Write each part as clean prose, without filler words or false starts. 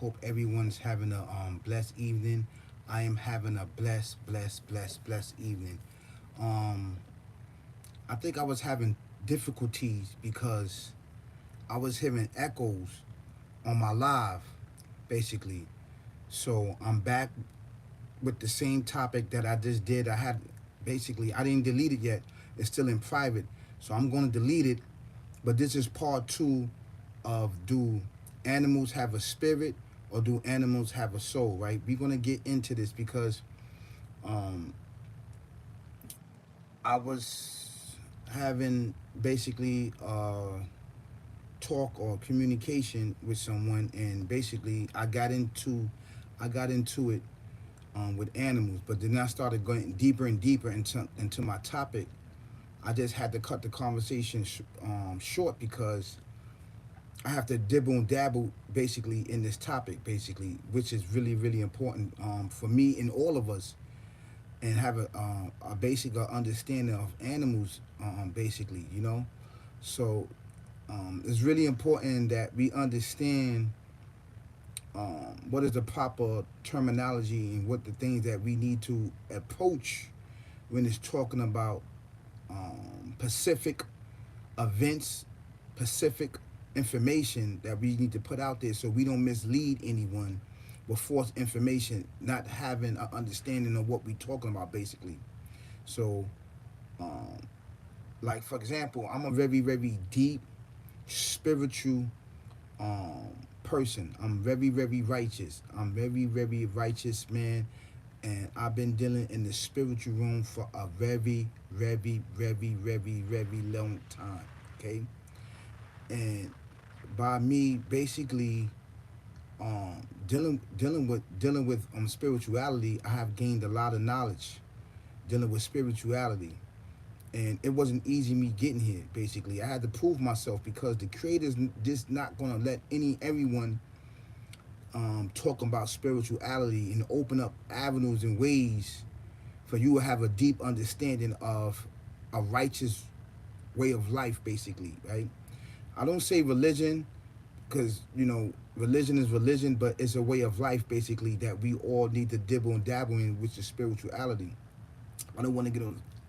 Hope everyone's having a blessed evening. I am having a blessed evening. Um, I think I was having difficulties because I was hearing echoes on my live, basically. So I'm back with the same topic that I just did. I didn't delete it yet. It's still in private. So I'm going to delete it. But this is part two of do animals have a spirit or do animals have a soul, right? We're going to get into this because um, I was having basically talk or communication with someone, and basically I got into it with animals, but then I started going deeper and deeper into my topic. I just had to cut the conversation short because I have to dibble and dabble basically in this topic, basically, which is really, really important for me and all of us, and have a basic understanding of animals, basically, you know. So it's really important that we understand what is the proper terminology and what the things that we need to approach when it's talking about Pacific events, Pacific information that we need to put out there so we don't mislead anyone with false information, not having an understanding of what we're talking about, basically. So, um, like for example, I'm a very, very deep spiritual person. I'm very, very righteous. I'm very, very righteous man, and I've been dealing in the spiritual room for a very, very, very, very, very long time. Okay, and by me basically dealing with spirituality, I have gained a lot of knowledge dealing with spirituality, and it wasn't easy me getting here. Basically, I had to prove myself because the creator's just not gonna let everyone talk about spirituality and open up avenues and ways for you to have a deep understanding of a righteous way of life, basically, right? I don't say religion because religion is religion, but it's a way of life basically that we all need to dibble and dabble in, which is spirituality. I don't want to get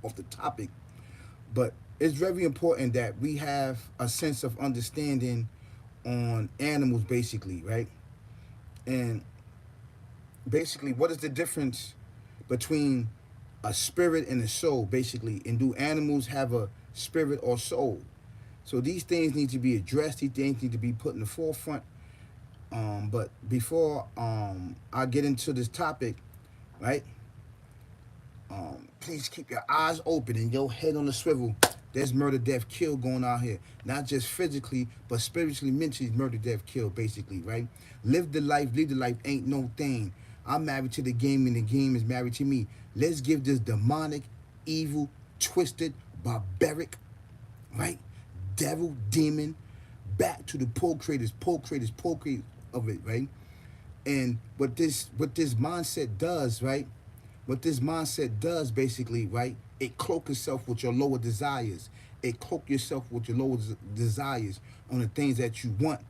off the topic, but it's very important that we have a sense of understanding on animals, basically, right? And basically, what is the difference between a spirit and a soul, basically? And do animals have a spirit or soul? So these things need to be addressed. These things need to be put in the forefront. But before I get into this topic, right? Please keep your eyes open and your head on the swivel. There's murder, death, kill going on here. Not just physically, but spiritually, mentally, murder, death, kill, basically, right? Live the life, ain't no thing. I'm married to the game, and the game is married to me. Let's give this demonic, evil, twisted, barbaric, right? Devil, demon, back to the procreators of it, right? And what this mindset does, right? What this mindset does basically, right? It cloak itself with your lower desires. It cloak yourself with your lower desires on the things that you want,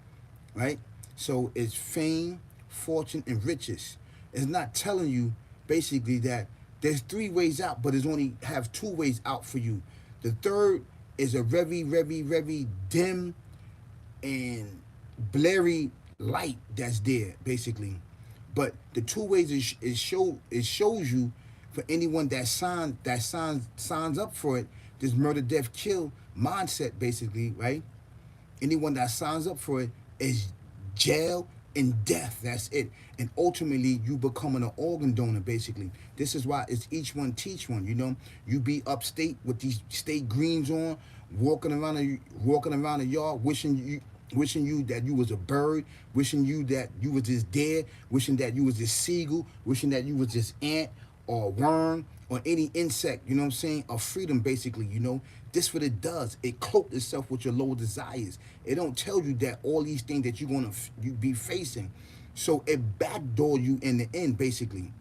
right? So it's fame, fortune, and riches. It's not telling you basically that there's three ways out, but it's only have two ways out for you. The third is a very, very, very dim and blurry light that's there, basically. But the two ways it shows you for anyone that signs up for it, this murder, death, kill mindset, basically, right? Anyone that signs up for it is jail and death. That's it. And ultimately, you becoming an organ donor, basically. This is why it's each one teach one. You be upstate with these state greens on, walking around the yard, wishing you that you was a bird, wishing you that you was this dead, wishing that you was this seagull, wishing that you was this ant or worm or any insect, you know what I'm saying, of freedom, basically, This what it does. It cloaks itself with your lower desires. It don't tell you that all these things that you be facing. So it backdoor you in the end, basically.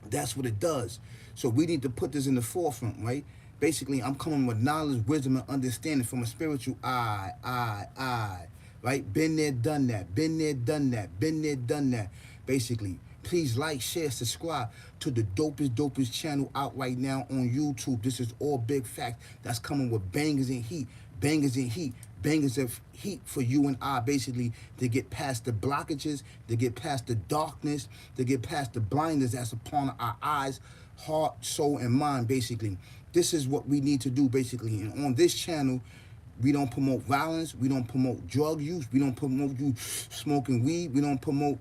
That's what it does. So we need to put this in the forefront, right? Basically, I'm coming with knowledge, wisdom, and understanding from a spiritual eye. right? Been there, done that. Been there, done that. Been there, done that. Basically, please like, share, subscribe to the dopest channel out right now on YouTube. This is all big facts that's coming with bangers and heat, bangers and heat, bangers of heat for you and I, basically, to get past the blockages, to get past the darkness, to get past the blindness that's upon our eyes, heart, soul, and mind, basically. This is what we need to do, basically. And on this channel, we don't promote violence. We don't promote drug use. We don't promote you smoking weed. We don't promote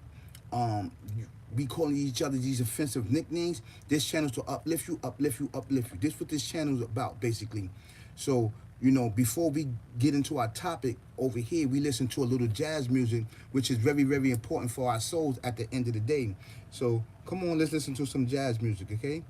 we calling each other these offensive nicknames. This channel is to uplift you, uplift you, uplift you. This is what this channel is about, basically. So, you know, before we get into our topic over here, we listen to a little jazz music, which is very, very important for our souls at the end of the day. So, come on, let's listen to some jazz music, okay?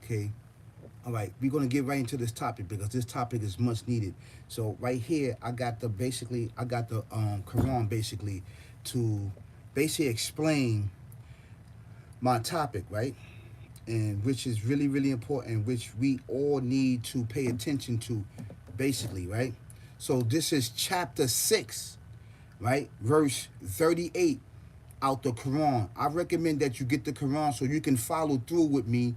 Okay. All right, we're gonna get right into this topic because this topic is much needed. So right here, I got the Quran basically to basically explain my topic, right? And which is really, really important, which we all need to pay attention to, basically, right? So this is chapter 6, right? Verse 38 out the Quran. I recommend that you get the Quran so you can follow through with me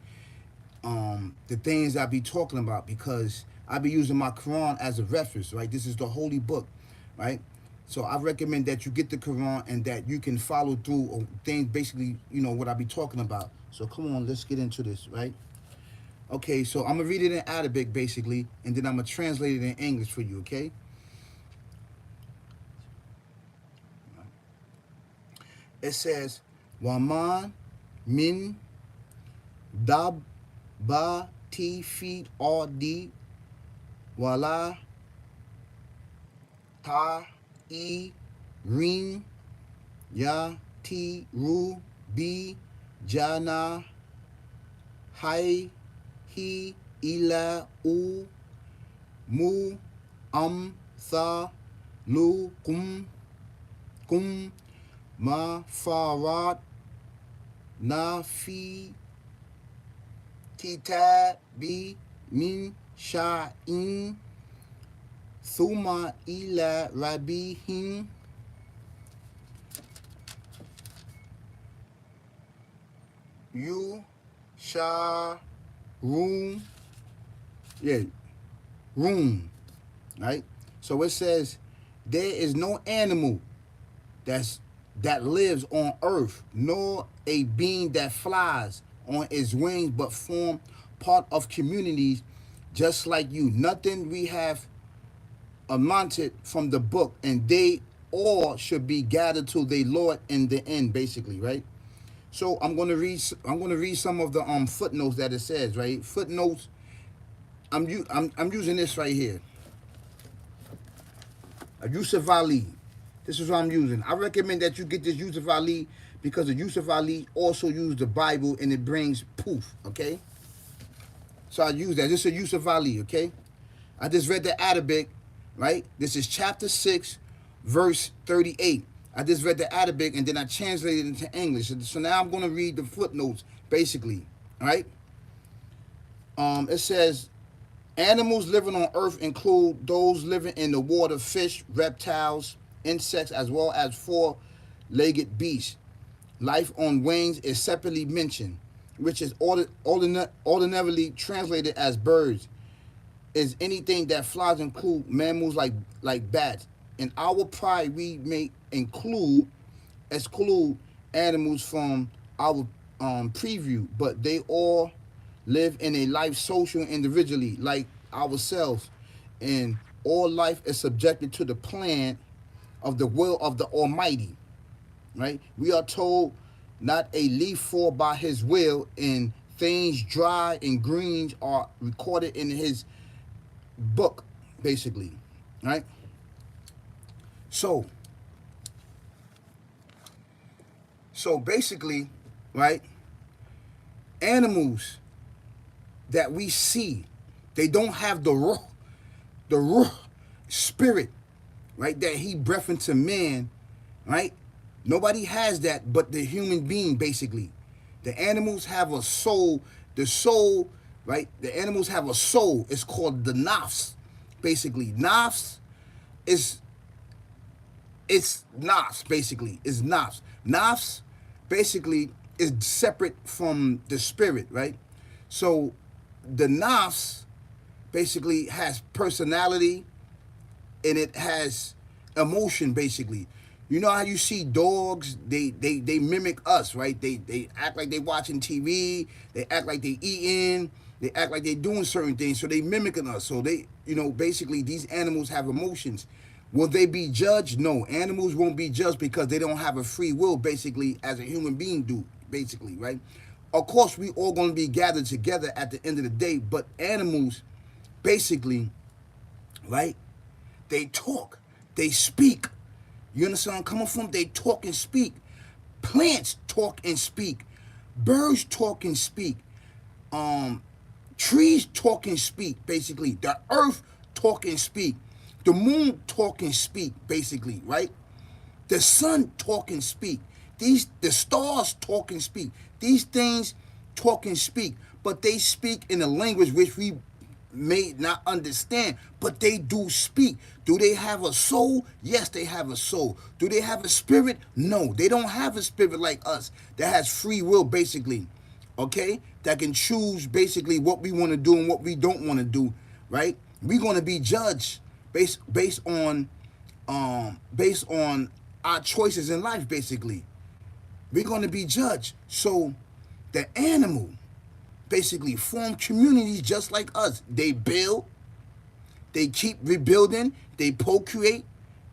the things I be talking about, because I be using my Quran as a reference, right? This is the holy book, right? So I recommend that you get the Quran and that you can follow through on things, basically, you know, what I be talking about. So come on, let's get into this, right? Okay, so I'm going to read it in Arabic, basically, and then I'm going to translate it in English for you, okay? It says, Waman min dab ba ti fi di wala ta I rin ya ti ru bi jana hai hi ila u mu tha lu kum ma farat na fi kitabi min sha'in thumma ila rabihim yu room, yeah, room, right? So it says there is no animal that lives on earth, nor a being that flies on its wings, but form part of communities just like you. Nothing we have amounted from the book, and they all should be gathered to their Lord in the end, basically, right? So I'm gonna read some of the footnotes that it says, right? Footnotes. I'm using this right here. A Yusuf Ali. This is what I'm using. I recommend that you get this Yusuf Ali because the Yusuf Ali also used the Bible and it brings proof, okay? So I use that. This is a Yusuf Ali, okay? I just read the Arabic, right? This is chapter 6, verse 38. I just read the Arabic and then I translated it into English. So now I'm going to read the footnotes, basically, right? It says, animals living on earth include those living in the water, fish, reptiles, insects, as well as four-legged beasts. Life on wings is separately mentioned, which is ordinarily translated as birds. Is anything that flies include mammals like bats. In our pride, we may exclude animals from our preview, but they all live in a life social and individually, like ourselves, and all life is subjected to the plan of the will of the Almighty, right? We are told not a leaf fall by his will, and things dry and green are recorded in his book, basically, right? So, so basically, right, animals that we see, they don't have the raw spirit, right, that he breathed into man, right? Nobody has that but the human being, basically. The animals have a soul. The soul, right? The animals have a soul. It's called the nafs, basically. Nafs is it's nafs, basically. It's nafs. Nafs, basically, is separate from the spirit, right? So the nafs basically has personality, and it has emotion, basically. You know how you see dogs, they mimic us, right? They act like they watching TV, they act like they eating, they act like they doing certain things, so they mimicking us. So they, basically these animals have emotions. Will they be judged? No, animals won't be judged because they don't have a free will, basically, as a human being do, basically, right? Of course, we all going to be gathered together at the end of the day, but animals, basically, right? They talk, they speak. You understand where I'm coming from? They talk and speak. Plants talk and speak. Birds talk and speak. Trees talk and speak, basically. The earth talk and speak. The moon talk and speak, basically, right? The sun talk and speak. The stars talk and speak. These things talk and speak, but they speak in a language which we may not understand, but they do speak. Do they have a soul? Yes, they have a soul. Do they have a spirit? No, they don't have a spirit like us that has free will, basically, okay? That can choose, basically, what we want to do and what we don't want to do, right? We're going to be judged based on our choices in life, basically. We're going to be judged. So the animal basically form communities just like us. They build, they keep rebuilding, they procreate,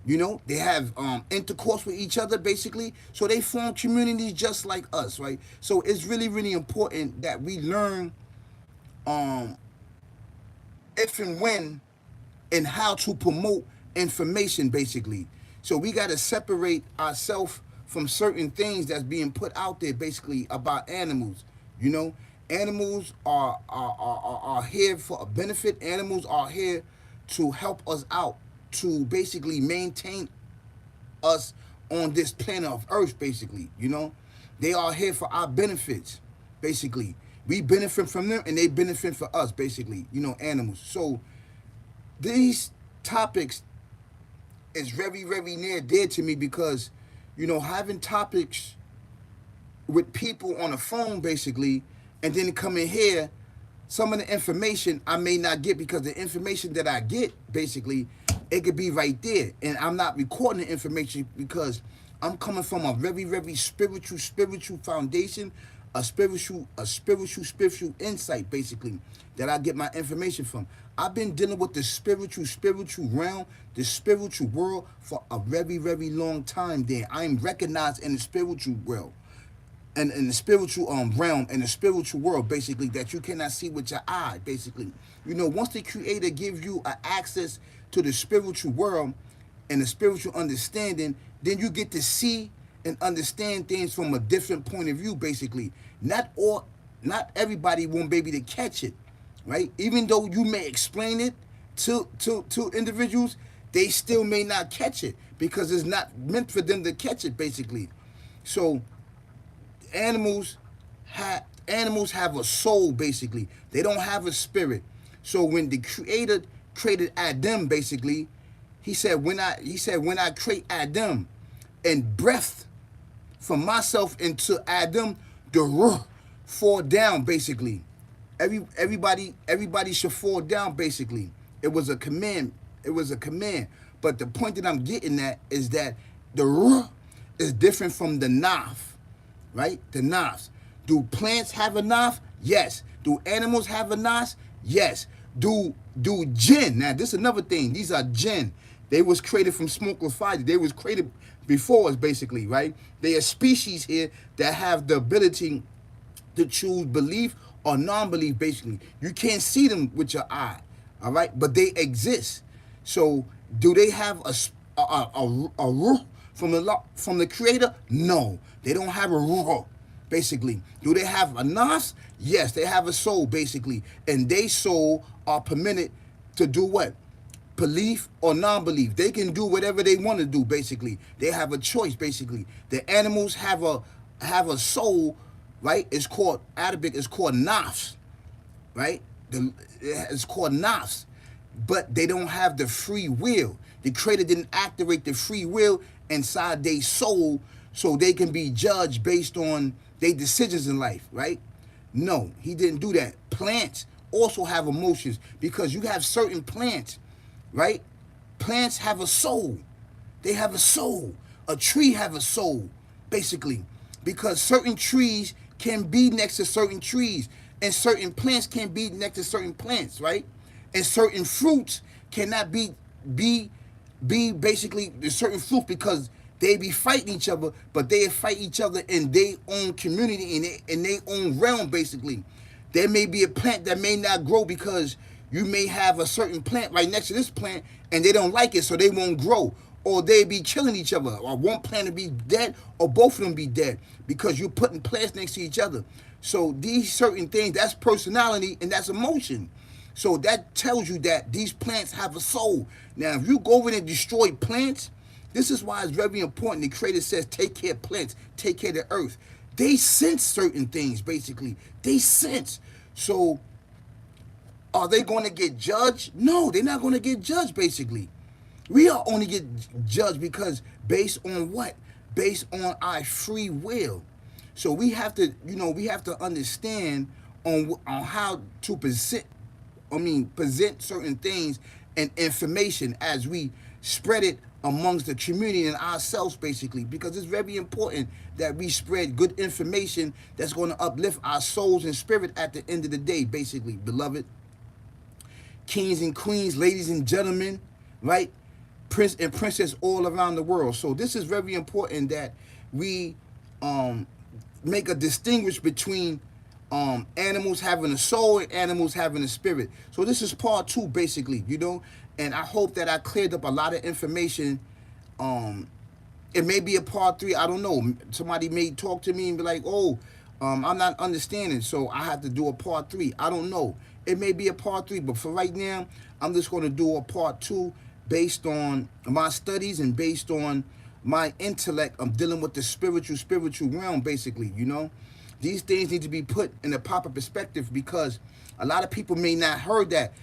they have intercourse with each other, basically. So they form communities just like us, right? So it's really, really important that we learn if and when and how to promote information, basically. So we got to separate ourselves from certain things that's being put out there, basically, about animals. Animals are here for a benefit. Animals are here to help us out, to basically maintain us on this planet of Earth, basically. They are here for our benefits, basically. We benefit from them and they benefit for us, basically, animals. So these topics is very, very near dear to me because, having topics with people on the phone, basically, and then come in here, some of the information I may not get because the information that I get, basically, it could be right there. And I'm not recording the information because I'm coming from a very, very spiritual foundation, a spiritual insight, basically, that I get my information from. I've been dealing with the spiritual realm, the spiritual world for a very, very long time there. I'm recognized in the spiritual world. And in the spiritual realm, in the spiritual world, basically, that you cannot see with your eye, basically. Once the Creator gives you access to the spiritual world and the spiritual understanding, then you get to see and understand things from a different point of view, basically. Not everybody won't be able to catch it, right? Even though you may explain it to individuals, they still may not catch it because it's not meant for them to catch it, basically. So animals have a soul, basically. They don't have a spirit. So when the Creator created Adam, basically, he said when I create Adam and breath from myself into Adam, the ruh fall down, basically. Everybody should fall down, basically. It was a command. But the point that I'm getting at is that the ruh is different from the naf, right? The nafs. Do plants have a naf? Yes. Do animals have a nos? Yes. Do jinn? Now this is another thing. These are jinn. They was created from smokeless fire. They was created before us, basically, right? They are species here that have the ability to choose belief or non-belief, basically. You can't see them with your eye, all right? But they exist. So do they have a ruh from the creator? No, they don't have a ruh, basically. Do they have a nas? Yes, they have a soul, basically. And they soul are permitted to do what? Belief or non-belief. They can do whatever they want to do, basically. They have a choice, basically. The animals have a soul, right? It's called Arabic. It's called nafs, right? It's called nafs, but they don't have the free will. The creator didn't activate the free will inside their soul, so they can be judged based on their decisions in life, right? No, he didn't do that. Plants also have emotions because you have certain plants, right? Plants have a soul. They have a soul. A tree have a soul, basically, because certain trees can be next to certain trees, and certain plants can be next to certain plants, right? And certain fruits cannot be basically the certain fruits because they be fighting each other, but they fight each other in their own community, in their own realm, basically. There may be a plant that may not grow because you may have a certain plant right next to this plant and they don't like it, so they won't grow. Or they be killing each other. Or one plant to be dead, or both of them be dead because you're putting plants next to each other. So these certain things, that's personality and that's emotion. So that tells you that these plants have a soul. Now, if you go in and destroy plants, this is why it's very important. The creator says, take care of plants, take care of the earth. They sense certain things, basically. They sense. So are they going to get judged? No, they're not going to get judged, basically. We are only get judged because based on what? Based on our free will. So we have to, we have to understand on how to present certain things and information as we spread it amongst the community and ourselves, basically, because it's very important that we spread good information that's going to uplift our souls and spirit at the end of the day, basically, beloved. Kings and queens, ladies and gentlemen, right? Prince and princess all around the world. So this is very important that we make a distinguish between animals having a soul and animals having a spirit. So this is part 2, basically, and I hope that I cleared up a lot of information. It may be a part 3, I don't know. Somebody may talk to me and be like, oh, I'm not understanding, so I have to do a part 3. I don't know. It may be a part 3, but for right now, I'm just going to do a part 2 based on my studies and based on my intellect. I'm dealing with the spiritual realm, basically, These things need to be put in a proper perspective because a lot of people may not heard that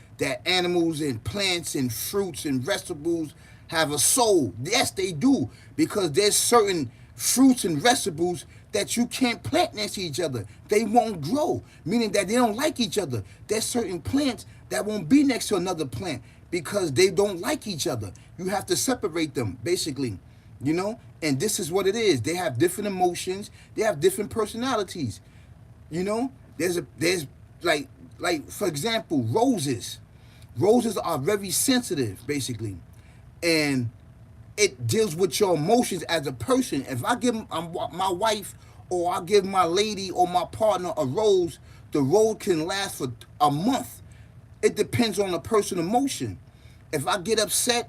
animals and plants and fruits and vegetables have a soul. Yes, they do, because there's certain fruits and vegetables that you can't plant next to each other. They won't grow, meaning that they don't like each other. There's certain plants that won't be next to another plant because they don't like each other. You have to separate them, basically, and this is what it is. They have different emotions. They have different personalities. There's like for example, roses. Roses are very sensitive, basically, and it deals with your emotions as a person. If I give my wife or I give my lady or my partner a rose, the rose can last for a month. It depends on the person's emotion. If I get upset,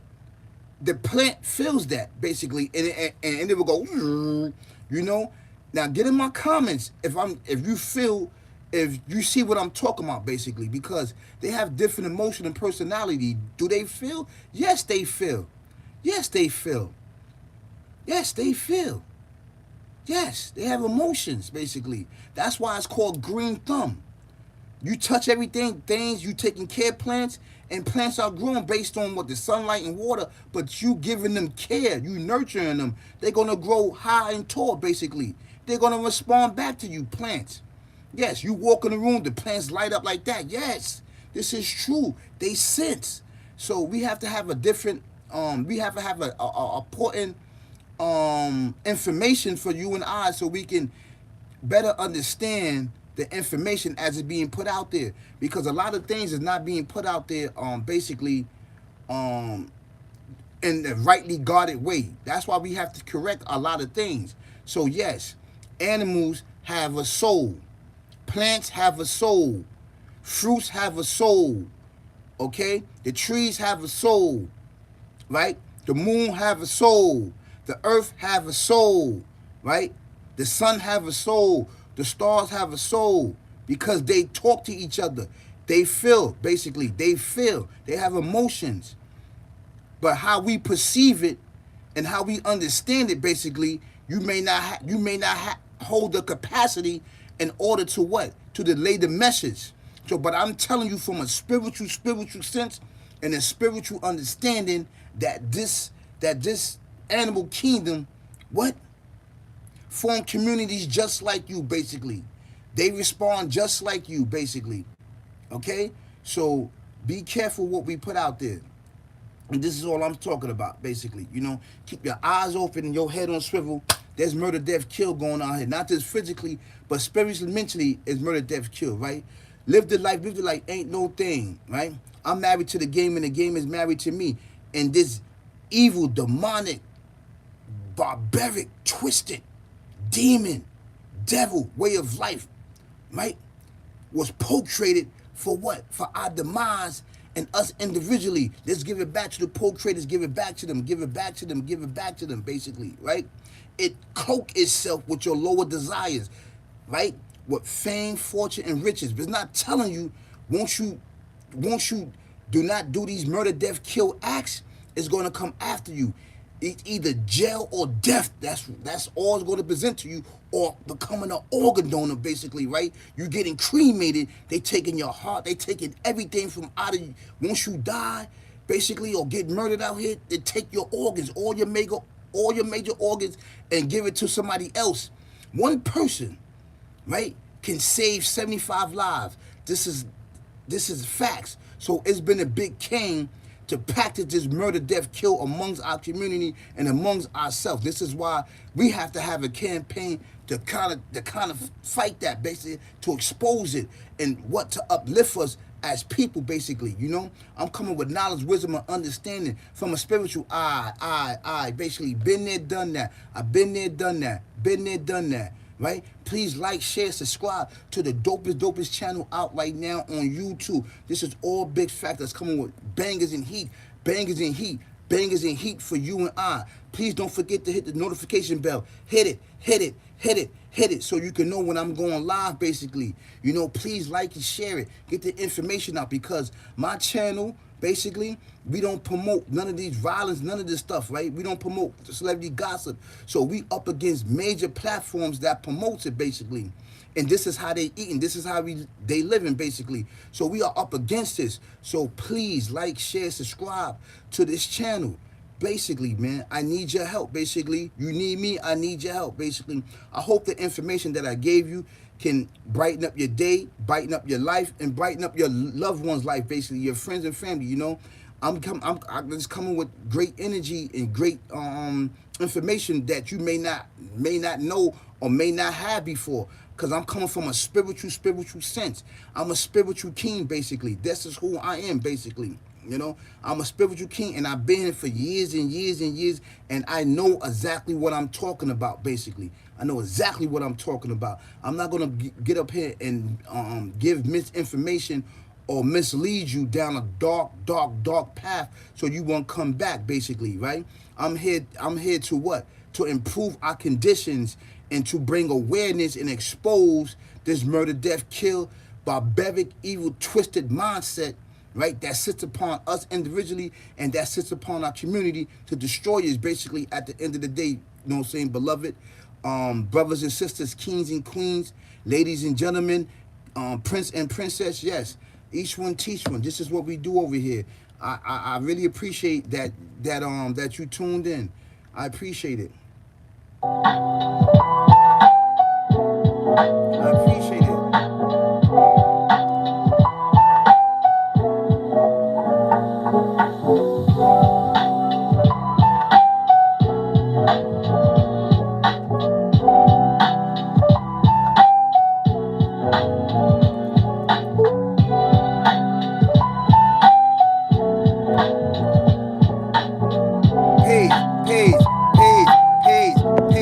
the plant feels that, basically, and it will go, Now get in my comments if you see what I'm talking about, basically, because they have different emotion and personality. Do they feel? Yes, they feel. Yes, they feel. Yes, they feel. Yes, they have emotions, basically. That's why it's called green thumb. You touch everything, you taking care of plants, and plants are growing based on what the sunlight and water, but you giving them care, you nurturing them. They're going to grow high and tall, basically. They're going to respond back to you, plants. Yes, you walk in the room, the plants light up like that. Yes, this is true. They sense. So we have to have a different, we have to have a important information for you and I so we can better understand the information as it's being put out there, because a lot of things is not being put out there basically um in the rightly guarded way. That's why we have to correct a lot of things. So yes, animals have a soul, plants have a soul, fruits have a soul, okay? The trees have a soul, right? The moon have a soul, the earth have a soul, right? The sun have a soul, the stars have a soul, because they talk to each other. They feel, basically, they feel. They have emotions. But how we perceive it and how we understand it, basically, you may not hold the capacity in order to what? To delay the message. So, but I'm telling you from a spiritual sense and a spiritual understanding that this animal kingdom, what? Form communities just like you, basically. They respond just like you, basically. Okay? So be careful what we put out there. And this is all I'm talking about, basically. You know, keep your eyes open and your head on swivel. There's murder, death, kill going on here. Not just physically, but spiritually, mentally is murder, death, kill, right? Live the life ain't no thing, right? I'm married to the game and the game is married to me. And this evil, demonic, barbaric, twisted, demon, devil way of life, right, was portrayed for what? For our demise and us individually. Let's give it back to the portrators, give it back to them, give it back to them, give it back to them, basically, right? It cloak itself with your lower desires, right? With fame, fortune, and riches. But it's not telling you, once you do not do these murder, death, kill acts, it's going to come after you. It's either jail or death. That's all it's going to present to you, or becoming an organ donor, basically, right? You're getting cremated. They taking your heart. They taking everything from out of you. Once you die, basically, or get murdered out here, they take your organs, all your major organs, and give it to somebody else. One person, right, can save 75 lives. This is facts. So it's been a big cane to practice this murder, death, kill amongst our community and amongst ourselves. This is why we have to have a campaign to kind of fight that, basically, to expose it and what to uplift us as people, basically. You know, I'm coming with knowledge, wisdom, and understanding from a spiritual eye. Basically, been there, done that. I've been there, done that. Been there, done that. Right? Please like, share, subscribe to the dopest channel out right now on YouTube. This is all big factors coming with bangers and heat, bangers and heat, bangers and heat for you and I. Please don't forget to hit the notification bell. Hit it, hit it, hit it, hit it, so you can know when I'm going live, basically. You know, please like and share it. Get the information out, because my channel, basically, we don't promote none of these violence, none of this stuff, right? We don't promote celebrity gossip. So we up against major platforms that promotes it, basically. And this is how they eating. This is how they living, basically. So we are up against this. So please like, share, subscribe to this channel. Basically, man, I need your help, basically. You need me, I need your help, basically. I hope the information that I gave you can brighten up your day, brighten up your life, and brighten up your loved one's life, basically, your friends and family, you know. I'm just coming with great energy and great information that you may not know or may not have before, because I'm coming from a spiritual sense. I'm a spiritual king, basically. This is who I am, basically. You know, I'm a spiritual king, and I've been here for years and years and years, and I know exactly what I'm talking about, basically. I know exactly what I'm talking about. I'm not going to get up here and give misinformation or mislead you down a dark path so you won't come back, basically, right? I'm here to what? To improve our conditions and to bring awareness and expose this murder, death, kill, barbaric, evil, twisted mindset, right, that sits upon us individually and that sits upon our community to destroy us, basically, at the end of the day. You know what I'm saying, beloved? Brothers and sisters, kings and queens, ladies and gentlemen, prince and princess, yes. Each one teach one. This is what we do over here. I really appreciate that you tuned in. I appreciate it. I appreciate it.